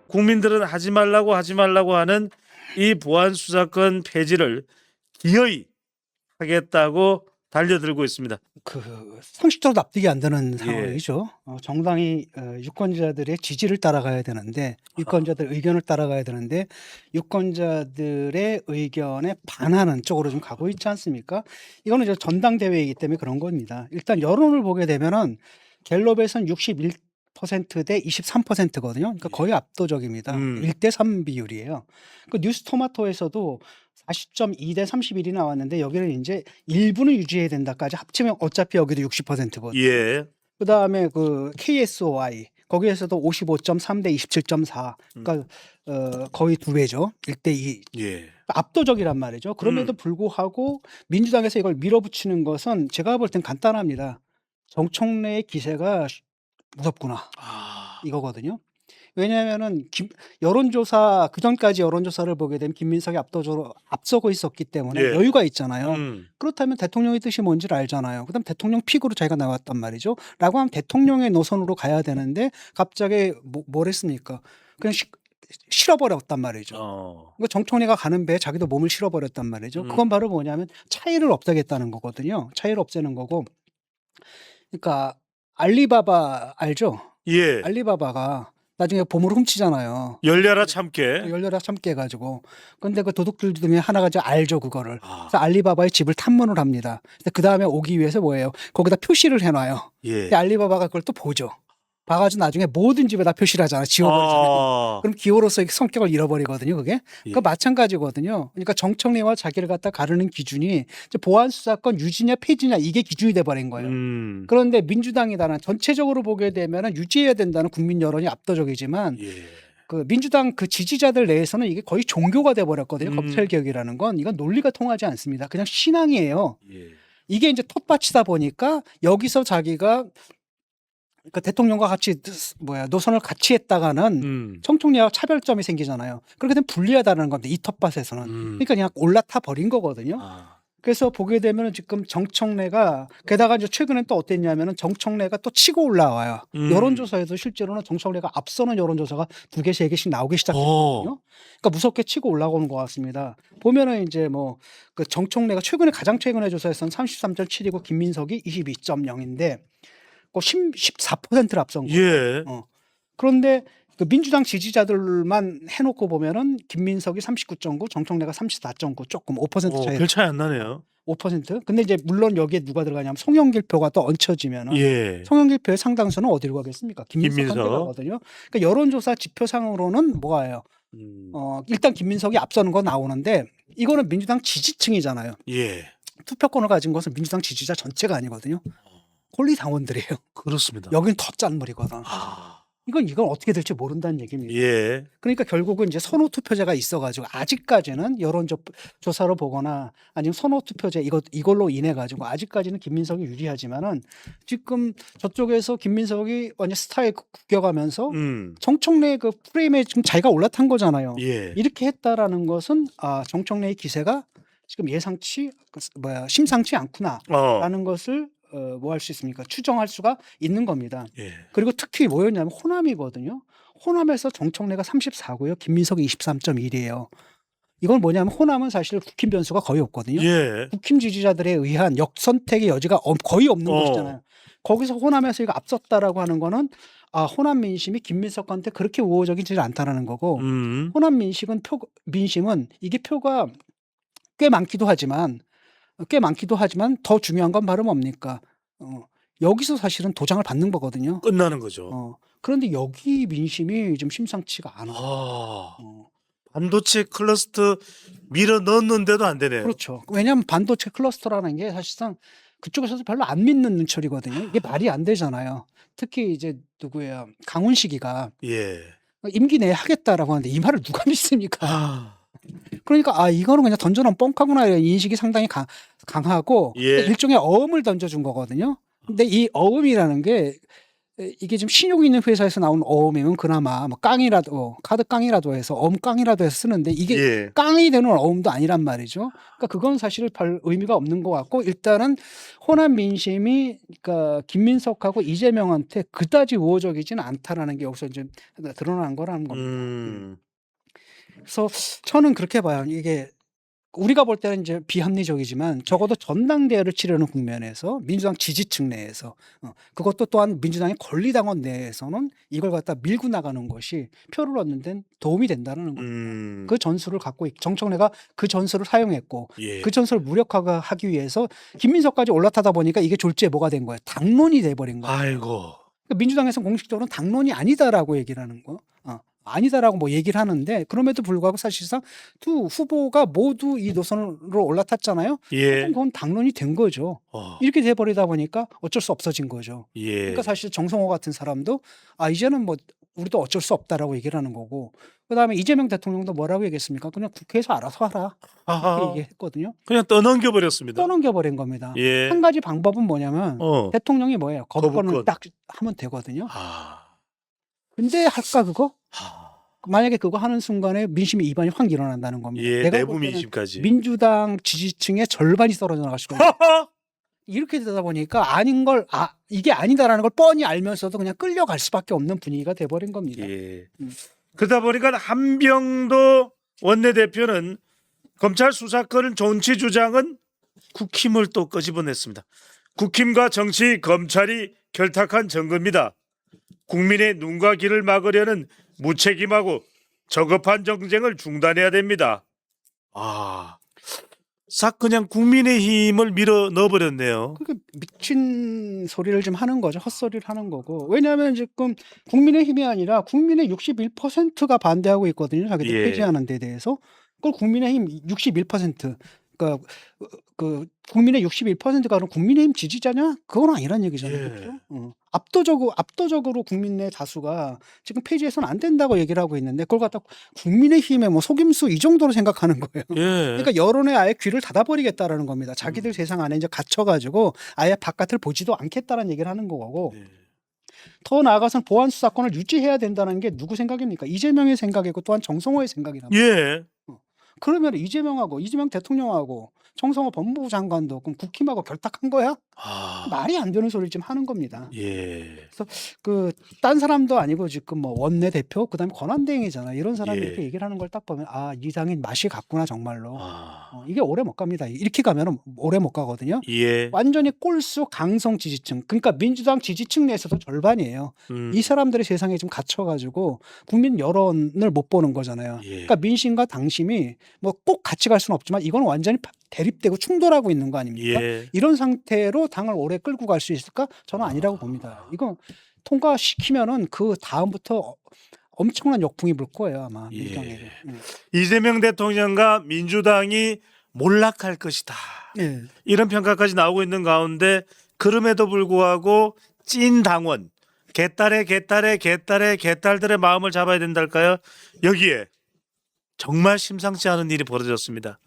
국민들은 하지 말라고 하는 이 보안 수사권 폐지를 기어이 하겠다고 달려들고 있습니다. 상식적으로 납득이 안 되는 예. 상황이죠. 정당이 유권자들의 지지를 따라가야 되는데, 유권자들 의견을 따라가야 되는데, 유권자들의 의견에 반하는 쪽으로 좀 가고 있지 않습니까? 이거는 이제 전당대회이기 때문에 그런 겁니다. 일단 여론을 보게 되면은 갤럽에서는 61%대 23%거든요. 그러니까 거의 압도적입니다. 1대 3 비율이에요. 그 뉴스토마토에서도 40.2대 31이 나왔는데, 여기는 이제 일부는 유지해야 된다까지 합치면 어차피 여기도 60%거든요. 예. 그다음에 그 KSOI 거기에서도 55.3대 27.4. 그러니까 거의 2배죠. 1대 2. 예. 압도적이란 말이죠. 그럼에도 불구하고 민주당에서 이걸 밀어붙이는 것은 제가 볼 땐 간단합니다. 정청래의 기세가 무섭구나. 이거거든요. 왜냐하면은 여론조사 그전까지 여론조사를 보게 되면 김민석이 압도적으로 앞서고 있었기 때문에 예. 여유가 있잖아요. 음. 그렇다면 대통령의 뜻이 뭔지를 알잖아요. 그다음 대통령 픽으로 자기가 나왔단 말이죠. 라고 하면 대통령의 노선으로 가야 되는데 갑자기 뭘 했습니까? 그냥 실어버렸단 말이죠. 그러니까 정청래가 가는 배에 자기도 몸을 실어버렸단 말이죠. 그건 바로 뭐냐면 차이를 없애겠다는 거거든요. 차이를 없애는 거고. 그러니까 알리바바 알죠? 예. 알리바바가 나중에 보물 훔치잖아요. 열려라 참깨. 열려라 참깨 가지고. 근데 그 도둑들 중에 하나가 이제 알죠, 그거를. 그래서 알리바바의 집을 탐문을 합니다. 그 다음에 오기 위해서 뭐예요? 거기다 표시를 해놔요. 예. 근데 알리바바가 그걸 또 보죠. 봐가지고 나중에 모든 집에다 표시를 하잖아. 지워버리잖아요. 그럼 기호로서의 성격을 잃어버리거든요, 그게. 그러니까 마찬가지거든요. 그러니까 정청래와 자기를 갖다 가르는 기준이 이제 보안 수사권 유지냐 폐지냐 이게 기준이 돼버린 거예요. 그런데 민주당이다는 전체적으로 보게 되면 유지해야 된다는 국민 여론이 압도적이지만 예. 그 민주당 그 지지자들 내에서는 이게 거의 종교가 돼버렸거든요. 검찰개혁이라는 건 이건 논리가 통하지 않습니다. 그냥 신앙이에요. 예. 이게 이제 텃밭이다 보니까 여기서 자기가 그러니까 대통령과 같이 노선을 같이 했다가는 정청래와 차별점이 생기잖아요. 그렇게 되면 불리하다는 겁니다. 이 텃밭에서는. 그러니까 그냥 올라타 버린 거거든요. 그래서 보게 되면 지금 정청래가 게다가 이제 최근에 또 어땠냐면은 정청래가 또 치고 올라와요. 여론조사에도 실제로는 정청래가 앞서는 여론조사가 2개, 3개씩 나오기 시작했거든요. 그러니까 무섭게 치고 올라오는 것 같습니다. 보면은 이제 뭐 그 정청래가 가장 최근에 조사에서는 33.7이고 김민석이 22.0인데 그 14%를 앞선 거예요. 예. 그런데 그 민주당 지지자들만 해놓고 보면은 김민석이 39.9, 정청래가 34.9, 조금 5% 차이. 별 차이 안 나네요. 5%. 근데 이제 물론 여기에 누가 들어가냐면 송영길 표가 또 얹혀지면은 예. 송영길 표의 상당수는 어디로 가겠습니까? 김민석 김민석. 한테 가거든요. 그러니까 여론조사 지표상으로는 뭐예요? 일단 김민석이 앞서는 거 나오는데 이거는 민주당 지지층이잖아요. 예. 투표권을 가진 것은 민주당 지지자 전체가 아니거든요. 홀리 당원들이에요. 그렇습니다. 여기는 더 짠물이거든. 이건 어떻게 될지 모른다는 얘기입니다. 예. 그러니까 결국은 이제 선호 투표제가 있어가지고 아직까지는 여론조사로 보거나 아니면 선호 투표제 이걸로 인해 가지고 아직까지는 김민석이 유리하지만은 지금 저쪽에서 김민석이 완전 스타일 구겨가면서 정청래 그 프레임에 지금 자기가 올라탄 거잖아요. 예. 이렇게 했다라는 것은 정청래의 기세가 지금 심상치 않구나라는 것을 뭐 할 수 있습니까? 추정할 수가 있는 겁니다. 예. 그리고 특히 뭐였냐면 호남이거든요. 호남에서 정청래가 34고요. 김민석이 23.1이에요. 이건 뭐냐면 호남은 사실 국힘 변수가 거의 없거든요. 예. 국힘 지지자들에 의한 역선택의 여지가 거의 없는 곳이잖아요. 거기서 호남에서 이거 앞섰다라고 하는 거는 호남 민심이 김민석한테 그렇게 우호적이지 않다라는 거고 호남 민심은 이게 표가 꽤 많기도 하지만 더 중요한 건 바로 뭡니까? 여기서 사실은 도장을 받는 거거든요. 끝나는 거죠. 그런데 여기 민심이 좀 심상치가 않아. 반도체 클러스터 밀어 넣었는데도 안 되네요. 그렇죠. 왜냐하면 반도체 클러스터라는 게 사실상 그쪽에서도 별로 안 믿는 눈초리거든요. 이게 말이 안 되잖아요. 특히 이제 누구예요? 강훈식이가 예. 임기 내에 하겠다라고 하는데 이 말을 누가 믿습니까? 그러니까 이거는 그냥 던져놓은 뻥카구나 이런 인식이 상당히 강하고 예. 일종의 어음을 던져준 거거든요. 근데 이 어음이라는 게 이게 좀 신용 있는 회사에서 나온 어음이면 그나마 뭐 깡이라도 카드 깡이라도 해서 어음 깡이라도 해서 쓰는데 이게 예. 깡이 되는 어음도 아니란 말이죠. 그러니까 그건 사실 별 의미가 없는 것 같고 일단은 호남 민심이 그러니까 김민석하고 이재명한테 그다지 우호적이지는 않다라는 게 여기서 이제 드러난 거라는 겁니다. 그래서 저는 그렇게 봐요. 이게 우리가 볼 때는 이제 비합리적이지만 적어도 전당대회를 치르는 국면에서 민주당 지지층 내에서 그것도 또한 민주당의 권리당원 내에서는 이걸 갖다 밀고 나가는 것이 표를 얻는 데는 도움이 된다는 겁니다. 그 전술을 갖고 정청래가 그 전술을 사용했고 예. 그 전술을 무력화하기 위해서 김민석까지 올라타다 보니까 이게 졸지에 뭐가 된 거예요. 당론이 돼버린 거예요. 아이고. 그러니까 민주당에서 공식적으로는 당론이 아니다라고 얘기를 하는 거. 아니다라고 뭐 얘기를 하는데 그럼에도 불구하고 사실상 두 후보가 모두 이 노선으로 올라탔잖아요. 예. 그럼 그건 당론이 된 거죠. 이렇게 돼버리다 보니까 어쩔 수 없어진 거죠. 예. 그러니까 사실 정성호 같은 사람도 이제는 뭐 우리도 어쩔 수 없다라고 얘기를 하는 거고 그다음에 이재명 대통령도 뭐라고 얘기했습니까? 그냥 국회에서 알아서 하라 이렇게 얘기했거든요. 그냥 떠넘겨 버렸습니다. 떠넘겨버린 겁니다. 예. 한 가지 방법은 뭐냐면 대통령이 뭐예요? 거부권을 거부권. 딱 하면 되거든요. 근데 할까 그거? 만약에 그거 하는 순간에 민심의 이반이 확 일어난다는 겁니다. 예. 내가 내부 볼 때는 민심까지. 민주당 지지층의 절반이 떨어져 나갈 수가 있어요. 이렇게 되다 보니까 아닌 걸 이게 아니다라는 걸 뻔히 알면서도 그냥 끌려갈 수밖에 없는 분위기가 돼버린 겁니다. 예. 그러다 보니까 한병도 원내대표는 검찰 수사권을 정치 주장은 국힘을 또 끄집어냈습니다. 국힘과 정치, 검찰이 결탁한 증거입니다. 국민의 눈과 귀를 막으려는 무책임하고 저급한 정쟁을 중단해야 됩니다. 싹 그냥 국민의힘을 밀어 넣어버렸네요. 그게 미친 소리를 좀 하는 거죠. 헛소리를 하는 거고. 왜냐하면 지금 국민의힘이 아니라 국민의 61%가 반대하고 있거든요. 자기들 예. 폐지하는 데 대해서. 그걸 국민의힘 61%. 그러니까 그 국민의 61%가 그럼 국민의힘 지지자냐? 그건 아니란 얘기잖아요. 예. 그렇죠? 압도적으로 국민의 다수가 지금 폐지해서는 안 된다고 얘기를 하고 있는데 그걸 갖다 국민의힘의 뭐 속임수 이 정도로 생각하는 거예요. 예. 그러니까 여론에 아예 귀를 닫아버리겠다라는 겁니다. 자기들 세상 안에 이제 갇혀가지고 아예 바깥을 보지도 않겠다는 얘기를 하는 거고. 예. 더 나아가서는 보안 수사권을 유지해야 된다는 게 누구 생각입니까? 이재명의 생각이고 또한 정성호의 생각이란 말이에요. 예. 그러면 이재명 대통령하고 정성호 법무부 장관도 그럼 국힘하고 결탁한 거야? 말이 안 되는 소리를 좀 하는 겁니다. 예. 그 딴 사람도 아니고 지금 뭐 원내대표 그다음에 권한대행이잖아요. 이런 사람이 예. 이렇게 얘기를 하는 걸 딱 보면 이 당이 맛이 갔구나 정말로. 이게 오래 못 갑니다. 이렇게 가면은 오래 못 가거든요. 예. 완전히 꼴수 강성 지지층. 그러니까 민주당 지지층 내에서도 절반이에요. 이 사람들이 세상에 좀 갇혀가지고 국민 여론을 못 보는 거잖아요. 예. 그러니까 민심과 당심이 뭐 꼭 같이 갈 수는 없지만 이건 완전히 대립되고 충돌하고 있는 거 아닙니까? 예. 이런 상태로 당을 오래 끌고 갈 수 있을까? 저는 아니라고 봅니다. 이거 통과시키면은 그 다음부터 엄청난 역풍이 불 거예요 아마 예. 민주당에게. 이재명 대통령과 민주당이 몰락할 것이다. 예. 이런 평가까지 나오고 있는 가운데 그럼에도 불구하고 찐 당원 개딸들의 마음을 잡아야 된달까요? 여기에 정말 심상치 않은 일이 벌어졌습니다.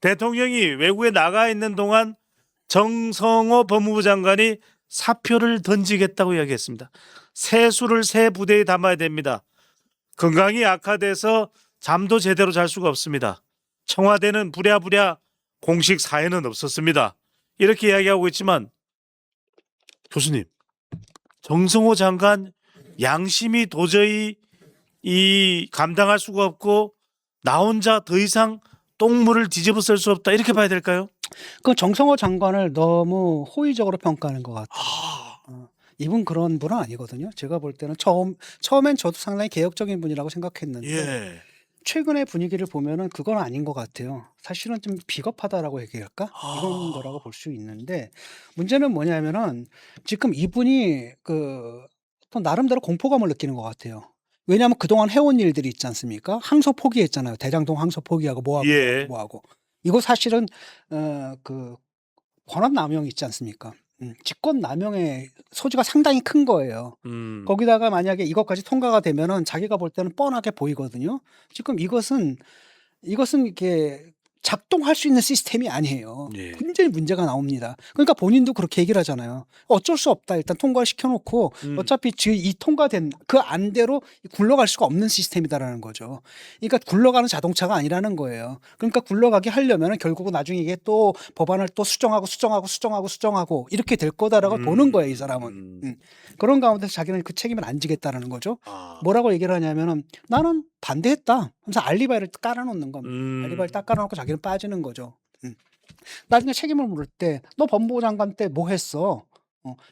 대통령이 외국에 나가 있는 동안 정성호 법무부 장관이 사표를 던지겠다고 이야기했습니다. 세수를 새 부대에 담아야 됩니다. 건강이 악화돼서 잠도 제대로 잘 수가 없습니다. 청와대는 부랴부랴 공식 사회는 없었습니다. 이렇게 이야기하고 있지만 교수님, 정성호 장관 양심이 도저히 감당할 수가 없고 나 혼자 더 이상 똥물을 뒤집어 쓸 수 없다 이렇게 봐야 될까요? 그 정성호 장관을 너무 호의적으로 평가하는 것 같아요. 이분 그런 분은 아니거든요. 제가 볼 때는 처음엔 저도 상당히 개혁적인 분이라고 생각했는데 예. 최근의 분위기를 보면은 그건 아닌 것 같아요. 사실은 좀 비겁하다라고 얘기할까? 이런 거라고 볼 수 있는데 문제는 뭐냐면은 지금 이분이 또 나름대로 공포감을 느끼는 것 같아요. 왜냐하면 그동안 해온 일들이 있지 않습니까? 항소 포기했잖아요. 대장동 항소 포기하고 뭐하고 예. 뭐하고. 이거 사실은 그 권한 남용이 있지 않습니까? 직권 남용의 소지가 상당히 큰 거예요. 거기다가 만약에 이것까지 통과가 되면은 자기가 볼 때는 뻔하게 보이거든요. 지금 이것은 이렇게 작동할 수 있는 시스템이 아니에요. 예. 굉장히 문제가 나옵니다. 그러니까 본인도 그렇게 얘기를 하잖아요. 어쩔 수 없다. 일단 통과를 시켜놓고 어차피 이 통과된 그 안대로 굴러갈 수가 없는 시스템이다라는 거죠. 그러니까 굴러가는 자동차가 아니라는 거예요. 그러니까 굴러가게 하려면 결국은 나중에 이게 또 법안을 또 수정하고 이렇게 될 거다라고 보는 거예요. 이 사람은. 그런 가운데서 자기는 그 책임을 안 지겠다라는 거죠. 아. 뭐라고 얘기를 하냐면은 나는 반대했다. 하면서 알리바이를 깔아놓는 겁니다. 알리바이를 딱 깔아놓고 자기는 빠지는 거죠. 나중에 책임을 물을 때 너 법무부 장관 때 뭐 했어?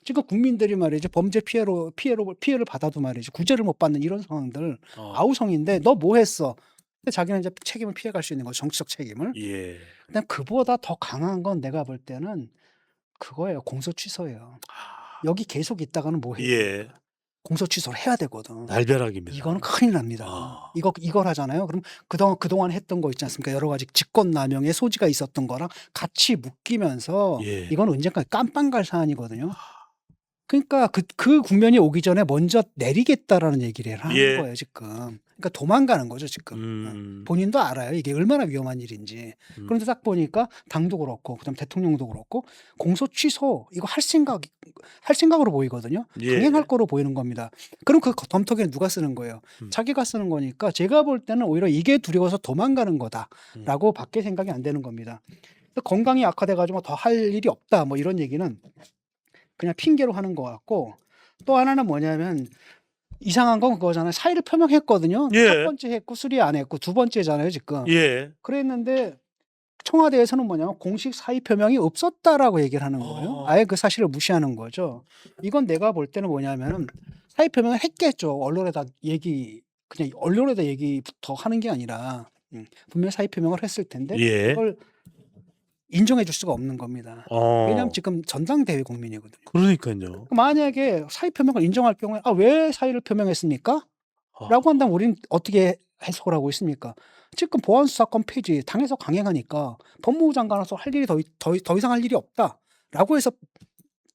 지금 국민들이 말이죠 범죄 피해를 받아도 말이죠 구제를 못 받는 이런 상황들 아우성인데 너 뭐 했어? 근데 자기는 이제 책임을 피해갈 수 있는 거죠. 정치적 책임을. 예. 근데 그보다 더 강한 건 내가 볼 때는 그거예요. 공소 취소예요. 여기 계속 있다가는 뭐 해요? 예. 공소 취소를 해야 되거든. 날벼락입니다. 이거는 큰일 납니다. 아. 이걸 하잖아요. 그럼 그동안 했던 거 있지 않습니까? 여러 가지 직권남용의 소지가 있었던 거랑 같이 묶이면서 예. 이건 언젠가 깜빵 갈 사안이거든요. 그러니까 그 국면이 오기 전에 먼저 내리겠다라는 얘기를 하는 예. 거예요, 지금. 그러니까 도망가는 거죠, 지금. 본인도 알아요. 이게 얼마나 위험한 일인지. 그런데 딱 보니까 당도 그렇고, 그다음 대통령도 그렇고, 공소 취소 이거 할 생각으로 보이거든요. 예. 강행할 거로 보이는 겁니다. 그럼 그 덤터기는 누가 쓰는 거예요? 자기가 쓰는 거니까 제가 볼 때는 오히려 이게 두려워서 도망가는 거다라고 밖에 생각이 안 되는 겁니다. 건강이 악화돼가지고 더 할 일이 없다, 뭐 이런 얘기는 그냥 핑계로 하는 것 같고, 또 하나는 뭐냐면 이상한 건 그거잖아요. 사의를 표명했거든요. 예. 첫 번째 했고 수리 안 했고 두 번째잖아요 지금. 예. 그랬는데 청와대에서는 뭐냐면 공식 사의 표명이 없었다라고 얘기를 하는 거예요. 아예 그 사실을 무시하는 거죠. 이건 내가 볼 때는 뭐냐면은 사의 표명을 했겠죠. 언론에다 얘기부터 하는 게 아니라 분명히 사의 표명을 했을 텐데 예. 그걸 인정해 줄 수가 없는 겁니다. 왜냐하면 지금 전당대회 국민이거든요. 그러니까요. 만약에 사의 표명을 인정할 경우에 왜 사의를 표명했습니까? 라고 한다면 우리는 어떻게 해석을 하고 있습니까? 지금 보안수사권 폐지 당에서 강행하니까 법무부 장관으로서 할 일이 더 이상 할 일이 없다라고 해서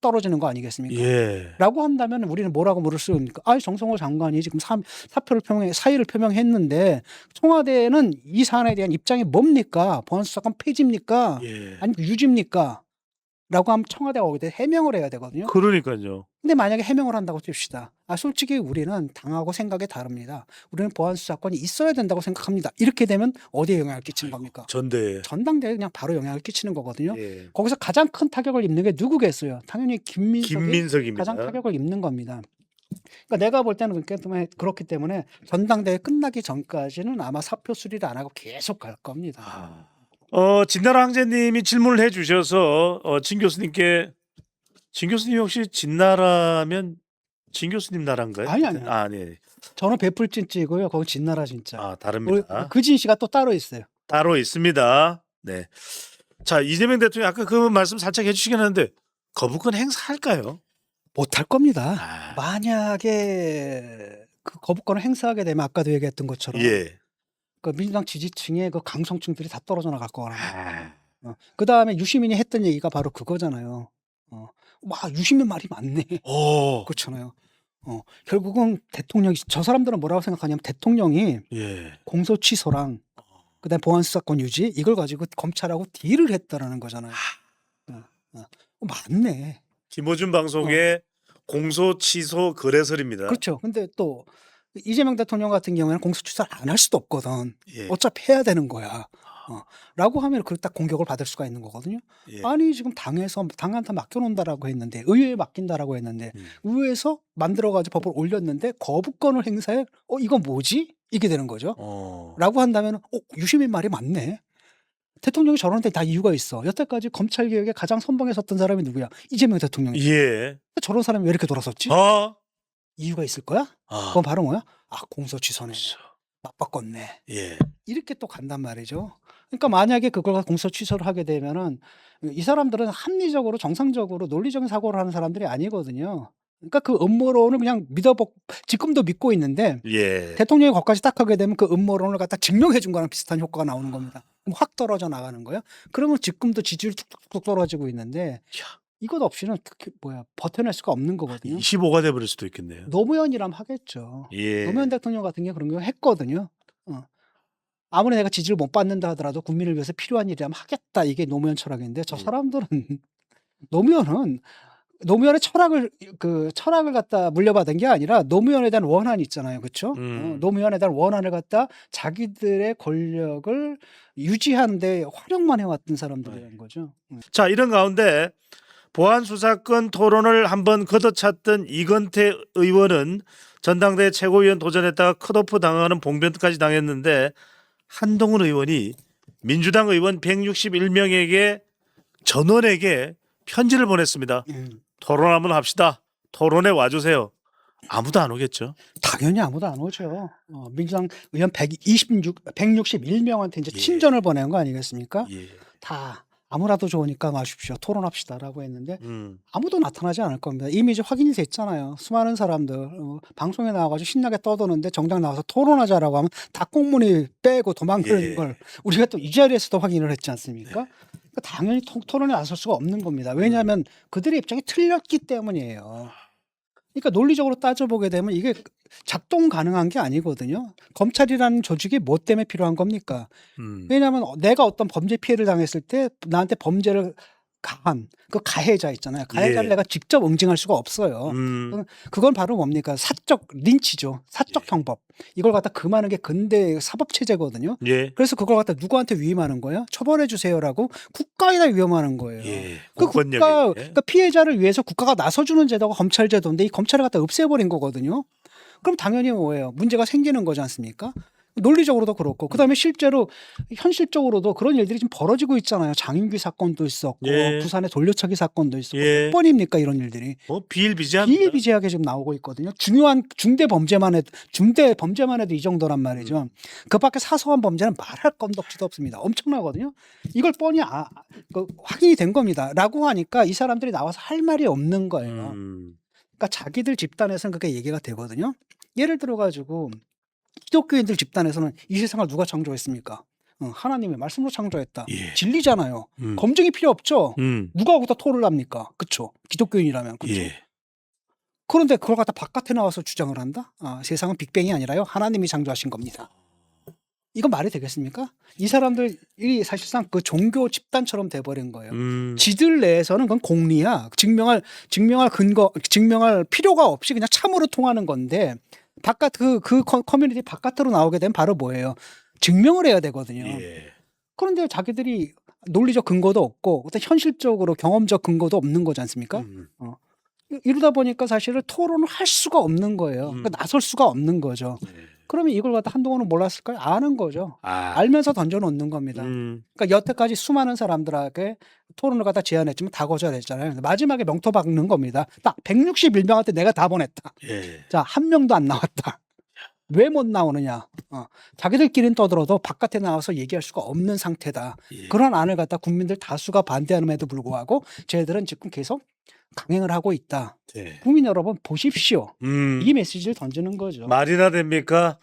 떨어지는 거 아니겠습니까? 예. 라고 한다면 우리는 뭐라고 물을 수 있습니까? 정성호 장관이 지금 사의를 표명했는데 청와대는 이 사안에 대한 입장이 뭡니까? 보안수사권 폐지입니까? 예. 아니면 유지입니까? 라고 하면 청와대가 거기에 대해 해명을 해야 되거든요. 그러니까요. 근데 만약에 해명을 한다고 칩시다. 솔직히 우리는 당하고 생각이 다릅니다. 우리는 보안수사권이 있어야 된다고 생각합니다. 이렇게 되면 어디에 영향을 끼치는 겁니까? 전대. 전당대회에 그냥 바로 영향을 끼치는 거거든요. 예. 거기서 가장 큰 타격을 입는 게 누구겠어요? 당연히 김민석이 김민석입니다. 가장 타격을 입는 겁니다. 그러니까 내가 볼 때는 그렇기 때문에 전당대회 끝나기 전까지는 아마 사표 수리를 안 하고 계속 갈 겁니다. 진나라 황제님이 질문을 해주셔서 진 교수님께 진 교수님 혹시 진나라면 진 교수님 나라인가요? 아니. 네. 저는 베풀진찌고요. 거기 진나라 진짜. 다릅니다. 그 진씨가 또 따로 있어요. 따로 있습니다. 네. 자, 이재명 대통령 아까 그 말씀 살짝 해주시긴 하는데 거부권 행사할까요? 못할 겁니다. 만약에 그 거부권을 행사하게 되면 아까도 얘기했던 것처럼 예. 그 민주당 지지층의 그 강성층들이 다 떨어져 나갈 거라는 거예요. 그 다음에 유시민이 했던 얘기가 바로 그거잖아요. 유시민 말이 맞네. 그렇잖아요. 결국은 대통령이 저 사람들은 뭐라고 생각하냐면 대통령이 예. 공소 취소랑 그다음에 보안수사권 유지 이걸 가지고 검찰하고 딜을 했다라는 거잖아요. 맞네. 김호준 방송의 공소 취소 거래설입니다. 그렇죠. 근데 또 이재명 대통령 같은 경우에는 공소 취소를 안 할 수도 없거든. 예. 어차피 해야 되는 거야. 라고 하면 그 딱 공격을 받을 수가 있는 거거든요. 예. 아니 지금 당한테 맡겨놓는다라고 했는데 의회에 맡긴다라고 했는데 의회에서 만들어가지고 법을 올렸는데 거부권을 행사해? 이건 뭐지? 이게 되는 거죠. 라고 한다면 유시민 말이 맞네. 대통령이 저러는데 다 이유가 있어. 여태까지 검찰 개혁에 가장 선봉에 섰던 사람이 누구야? 이재명 대통령이지. 예. 저런 사람이 왜 이렇게 돌아섰지? 이유가 있을 거야? 그건 바로 뭐야? 공소 취소네. 맞바꿨네. 예. 이렇게 또 간단 말이죠. 그러니까 만약에 그걸 공소 취소를 하게 되면은 이 사람들은 합리적으로 정상적으로 논리적인 사고를 하는 사람들이 아니거든요. 그러니까 그 음모론을 그냥 지금도 믿고 있는데 예. 대통령이 거기까지 딱 하게 되면 그 음모론을 갖다 증명해 준 거랑 비슷한 효과가 나오는 겁니다. 그럼 확 떨어져 나가는 거예요. 그러면 지금도 지지율이 툭툭 떨어지고 있는데 이것 없이는 버텨낼 수가 없는 거거든요. 25가 돼버릴 수도 있겠네요. 노무현이라면 하겠죠. 예. 노무현 대통령 같은 게 그런 거 했거든요. 아무리 내가 지지를 못 받는다 하더라도 국민을 위해서 필요한 일이라면 하겠다. 이게 노무현 철학인데 저 사람들은 노무현의 철학을 갖다 물려받은 게 아니라 노무현에 대한 원한이 있잖아요. 그렇죠? 노무현에 대한 원한을 갖다 자기들의 권력을 유지하는 데 활용만 해왔던 사람들이라는 거죠. 자, 이런 가운데 보안 수사권 토론을 한번 걷어찼던 이건태 의원은 전당대회 최고위원 도전했다가 컷오프 당하는 봉변까지 당했는데 한동훈 의원이 민주당 의원 161명에게 전원에게 편지를 보냈습니다. 토론 한번 합시다. 토론에 와주세요. 아무도 안 오겠죠. 당연히 아무도 안 오죠. 민주당 의원 161명한테 이제 친전을 보낸 거 아니겠습니까? 예. 다 아무라도 좋으니까 와주십시오. 토론합시다라고 했는데 음. 아무도 나타나지 않을 겁니다. 이미 이제 확인이 됐잖아요. 수많은 사람들 방송에 나와가지고 신나게 떠도는데 정작 나와서 토론하자라고 하면 다 꽁무니 빼고 도망가는 예. 걸 우리가 또 이 자리에서도 확인을 했지 않습니까? 그러니까 당연히 토론에 나설 수가 없는 겁니다. 왜냐하면 그들의 입장이 틀렸기 때문이에요. 그러니까 논리적으로 따져보게 되면 이게 작동 가능한 게 아니거든요. 검찰이라는 조직이 뭐 때문에 필요한 겁니까? 왜냐하면 내가 어떤 범죄 피해를 당했을 때 나한테 범죄를 가한 그 가해자 있잖아요. 가해자를 예. 내가 직접 응징할 수가 없어요. 그건 바로 뭡니까? 사적 린치죠. 사적 형법. 이걸 갖다 금하는 게 근대 사법 체제거든요. 예. 그래서 그걸 갖다 누구한테 위임하는 거예요? 처벌해 주세요라고 국가에다 위임하는 거예요. 예. 그 공권력에. 국가, 그러니까 피해자를 위해서 국가가 나서주는 제도가 검찰 제도인데 이 검찰을 갖다 없애버린 거거든요. 그럼 당연히 뭐예요? 문제가 생기는 거지 않습니까? 논리적으로도 그렇고 그다음에 실제로 현실적으로도 그런 일들이 지금 벌어지고 있잖아요. 장인규 사건도 있었고 예. 부산의 돌려차기 사건도 있었고 예. 몇 번입니까 이런 일들이 비일비재합니다. 비일비재하게 지금 나오고 있거든요. 중요한 중대 범죄만 해도 이 정도란 말이죠. 그 밖에 사소한 범죄는 말할 건덕지도 없습니다. 엄청나거든요. 이걸 뻔히 확인이 된 겁니다.라고 하니까 이 사람들이 나와서 할 말이 없는 거예요. 그러니까 자기들 집단에서는 그게 얘기가 되거든요. 예를 들어 가지고 기독교인들 집단에서는 이 세상을 누가 창조했습니까? 하나님의 말씀으로 창조했다. 예. 진리잖아요. 검증이 필요 없죠. 누가 거기다 토를 합니까? 그렇죠. 기독교인이라면. 그렇죠. 예. 그런데 그걸 갖다 바깥에 나와서 주장을 한다? 세상은 빅뱅이 아니라요. 하나님이 창조하신 겁니다. 이건 말이 되겠습니까? 이 사람들이 사실상 그 종교 집단처럼 돼버린 거예요. 지들 내에서는 그건 공리야. 증명할 필요가 없이 그냥 참으로 통하는 건데 바깥 그 커뮤니티 바깥으로 나오게 되면 바로 뭐예요? 증명을 해야 되거든요. 예. 그런데 자기들이 논리적 근거도 없고 어떤 현실적으로 경험적 근거도 없는 거지 않습니까? 이러다 보니까 사실은 토론을 할 수가 없는 거예요. 그러니까 나설 수가 없는 거죠. 그러면 이걸 갖다 한동훈은 몰랐을까요? 아는 거죠. 알면서 던져놓는 겁니다. 그러니까 여태까지 수많은 사람들에게 토론을 갖다 제안했지만 다 거절했잖아요. 마지막에 명토 박는 겁니다. 딱 161명한테 내가 다 보냈다. 예. 자, 한 명도 안 나왔다. 왜 못 나오느냐? 자기들끼리는 떠들어도 바깥에 나와서 얘기할 수가 없는 상태다. 예. 그런 안을 갖다 국민들 다수가 반대함에도 불구하고 쟤들은 지금 계속 강행을 하고 있다. 네. 국민 여러분 보십시오. 이 메시지를 던지는 거죠. 말이나 됩니까?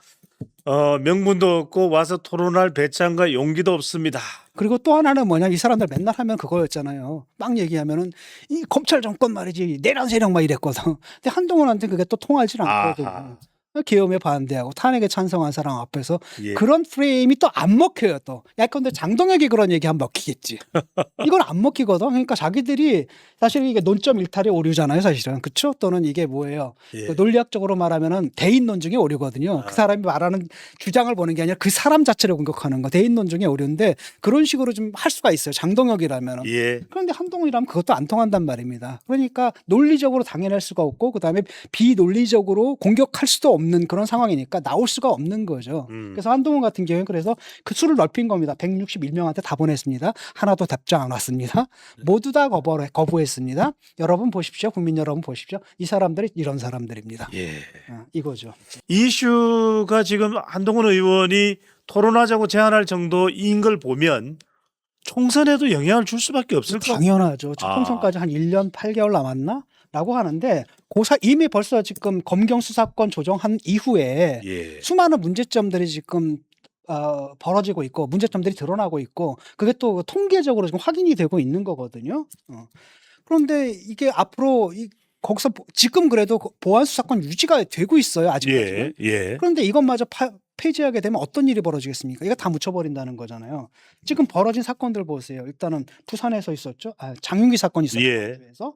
명분도 없고 와서 토론할 배짱과 용기도 없습니다. 그리고 또 하나는 뭐냐, 이 사람들 맨날 하면 그거였잖아요. 막 얘기하면은 이 검찰 정권 말이지 내란 세력 막 이랬거든. 근데 한동훈한테 그게 또 통하지 않거든요. 계엄에 반대하고 탄핵에 찬성한 사람 앞에서 예. 그런 프레임이 또 안 먹혀요. 또 약간데 장동혁이 그런 얘기하면 먹히겠지. 이건 안 먹히거든. 그러니까 자기들이 사실 이게 논점 일탈의 오류잖아요, 사실은. 그렇죠? 또는 이게 뭐예요? 예. 그 논리학적으로 말하면은 대인론 중에 오류거든요. 그 사람이 말하는 주장을 보는 게 아니라 그 사람 자체를 공격하는 거. 대인론 중에 오류인데 그런 식으로 좀 할 수가 있어요. 장동혁이라면은. 예. 그런데 한동훈이라면 그것도 안 통한단 말입니다. 그러니까 논리적으로 당연할 수가 없고 그다음에 비논리적으로 공격할 수도 없는 그런 상황이니까 나올 수가 없는 거죠. 그래서 한동훈 같은 경우에 그래서 그 수를 넓힌 겁니다. 161명한테 다 보냈습니다. 하나도 답장 안 왔습니다. 모두 다 거부했습니다. 여러분 보십시오. 국민 여러분 보십시오. 이 사람들이 이런 사람들입니다. 예. 이거죠. 이슈가 지금 한동훈 의원이 토론하자고 제안할 정도인 걸 보면 총선에도 영향을 줄 수밖에 없을 것 같아요. 당연하죠. 총선까지 한 1년 8개월 남았나? 라고 하는데 이미 벌써 지금 검경 수사권 조정한 이후에 예. 수많은 문제점들이 지금 벌어지고 있고 문제점들이 드러나고 있고 그게 또 통계적으로 지금 확인이 되고 있는 거거든요. 그런데 이게 앞으로 거기서 지금 그래도 보안 수사권 유지가 되고 있어요. 아직까지는. 예. 예. 그런데 이것마저 폐지하게 되면 어떤 일이 벌어지겠습니까? 이거 다 묻혀버린다는 거잖아요. 지금 벌어진 사건들 보세요. 일단은 부산에서 있었죠. 장윤기 사건이 있었죠. 예. 그래서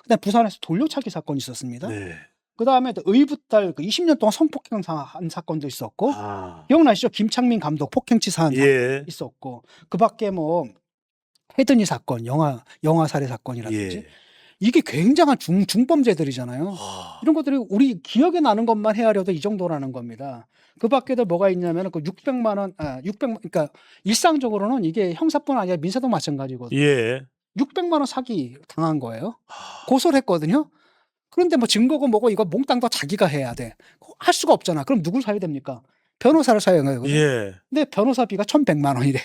그다음 부산에서 돌려차기 사건이 있었습니다. 네. 그다음에 또 의붓달 그 20년 동안 성폭행한 사건도 있었고 아. 기억나시죠? 김창민 감독 폭행치사한 사건 예. 있었고 그밖에 뭐 헤드니 사건, 영화 살해 사건이라든지 예. 이게 굉장한 중범죄들이잖아요. 아. 이런 것들이 우리 기억에 나는 것만 헤아려도 이 정도라는 겁니다. 그 밖에도 뭐가 있냐면 그 600만 원, 600, 그러니까 일상적으로는 이게 형사뿐 아니라 민사도 마찬가지거든요. 예. 600만 원 사기 당한 거예요. 아. 고소를 했거든요. 그런데 뭐 증거고 뭐고 이거 몽땅 다 자기가 해야 돼. 할 수가 없잖아. 그럼 누굴 사야 됩니까? 변호사를 사야 해요. 예. 근데 변호사비가 1,100만 원이래.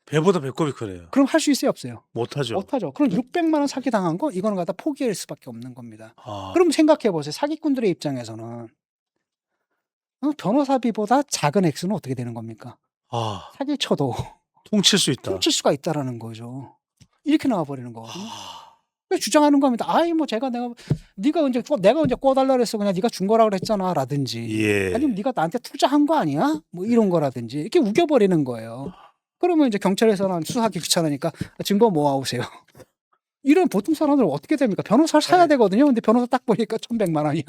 배보다 배꼽이 크네요. 그럼 할 수 있어요, 없어요? 못하죠. 못하죠. 그럼 600만 원 사기 당한 거 이거는 갖다 포기할 수밖에 없는 겁니다. 아. 그럼 생각해 보세요. 사기꾼들의 입장에서는 변호사비보다 작은 액수는 어떻게 되는 겁니까? 아. 사기 쳐도 퉁칠 수 있다. 훔칠 수가 있다라는 거죠. 이렇게 나와 버리는 거거든요. 아. 그래서 주장하는 겁니다. 아이 뭐 내가 언제 꿔달라 그랬어. 그냥 네가 준 거라 그랬잖아라든지. 예. 아니면 네가 나한테 투자한 거 아니야? 뭐 이런 거라든지 이렇게 우겨 버리는 거예요. 그러면 이제 경찰에서는 수사하기 귀찮으니까 증거 모아오세요. 이런 보통 사람들 어떻게 됩니까? 변호사를 사야 네. 되거든요. 근데 변호사 딱 보니까 1,100만 원이야.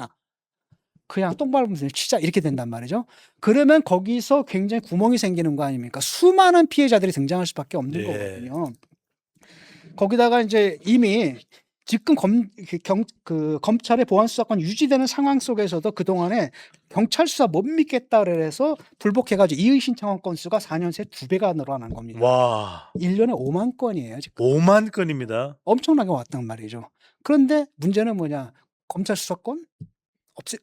그냥 똥 밟으면 치자 이렇게 된단 말이죠. 그러면 거기서 굉장히 구멍이 생기는 거 아닙니까? 수많은 피해자들이 등장할 수밖에 없는 예. 거거든요. 거기다가 이제 이미 지금 검찰의 보안 수사권 유지되는 상황 속에서도 그동안에 경찰 수사 못 믿겠다 그래서 불복해가지고 이의 신청한 건수가 4년 새 2배가 늘어난 겁니다. 와. 1년에 5만 건이에요. 지금. 5만 건입니다. 엄청나게 왔단 말이죠. 그런데 문제는 뭐냐? 검찰 수사권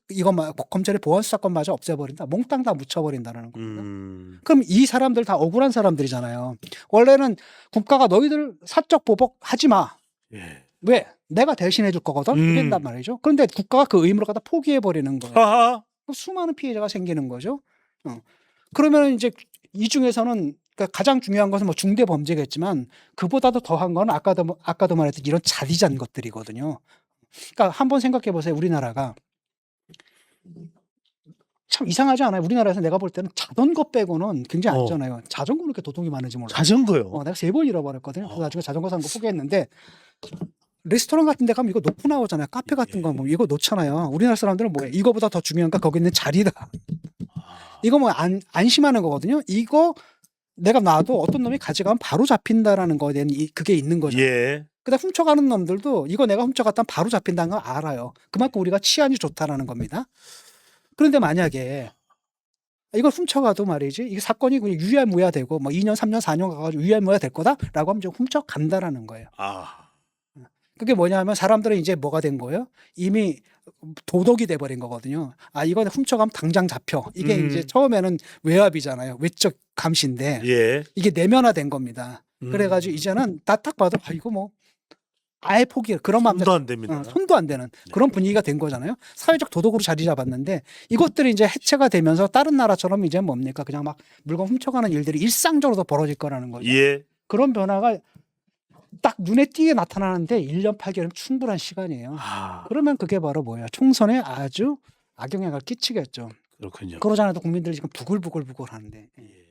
이것만 검찰의 보안 수사권마저 없애버린다. 몽땅 다 묻혀버린다는 겁니다. 그럼 이 사람들 다 억울한 사람들이잖아요. 원래는 국가가 너희들 사적 보복 하지 마. 예. 왜? 내가 대신해 줄 거거든. 이랬단 말이죠. 그런데 국가가 그 의무를 갖다 포기해 버리는 거예요. 하하. 수많은 피해자가 생기는 거죠. 그러면 이제 이 중에서는 그러니까 가장 중요한 것은 뭐 중대 범죄겠지만 그보다도 더한 건 아까도 말했듯이 이런 자디잔 것들이거든요. 그러니까 한번 생각해 보세요. 우리나라가 참 이상하지 않아요? 우리나라에서 내가 볼 때는 자전거 빼고는 굉장히 안전해요. 자전거는 이렇게 도둑이 많은지 몰라요. 자전거요. 내가 3번 잃어버렸거든요. 그래서 나중에 자전거 산 거 포기했는데 레스토랑 같은 데 가면 이거 놓고 나오잖아요. 카페 같은 거 뭐 이거 놓잖아요. 우리나라 사람들은 뭐예요? 이거보다 더 중요한 건 거기 있는 자리다. 이거 뭐 안심하는 거거든요. 이거 내가 놔도 어떤 놈이 가져가면 바로 잡힌다라는 거에 대한 그게 있는 거죠. 예. 그다음 훔쳐가는 놈들도 이거 내가 훔쳐갔다면 바로 잡힌다는 걸 알아요. 그만큼 우리가 치안이 좋다라는 겁니다. 그런데 만약에 이걸 훔쳐가도 말이지 이게 사건이 그냥 유야무야되고 뭐 2년, 3년, 4년 가가지고 유야무야 될 거다라고 하면 좀 훔쳐간다라는 거예요. 아. 그게 뭐냐면 사람들은 이제 뭐가 된 거예요? 이미 도덕이 돼버린 거거든요. 이건 훔쳐가면 당장 잡혀. 이게 이제 처음에는 외압이잖아요. 외적 감시인데 예. 이게 내면화된 겁니다. 그래가지고 이제는 딱 봐도 이거 뭐 아예 포기해. 그런 마음대로 손도 안 됩니다. 손도 안 되는 그런 분위기가 된 거잖아요. 사회적 도덕으로 자리 잡았는데 이것들이 이제 해체가 되면서 다른 나라처럼 이제 뭡니까? 그냥 막 물건 훔쳐가는 일들이 일상적으로 벌어질 거라는 거죠. 예. 그런 변화가 딱 눈에 띄게 나타나는데 1년 8개월이면 충분한 시간이에요. 아. 그러면 그게 바로 뭐예요? 총선에 아주 악영향을 끼치겠죠. 그렇군요. 그러지 않아도 국민들이 지금 부글부글 하는데. 예.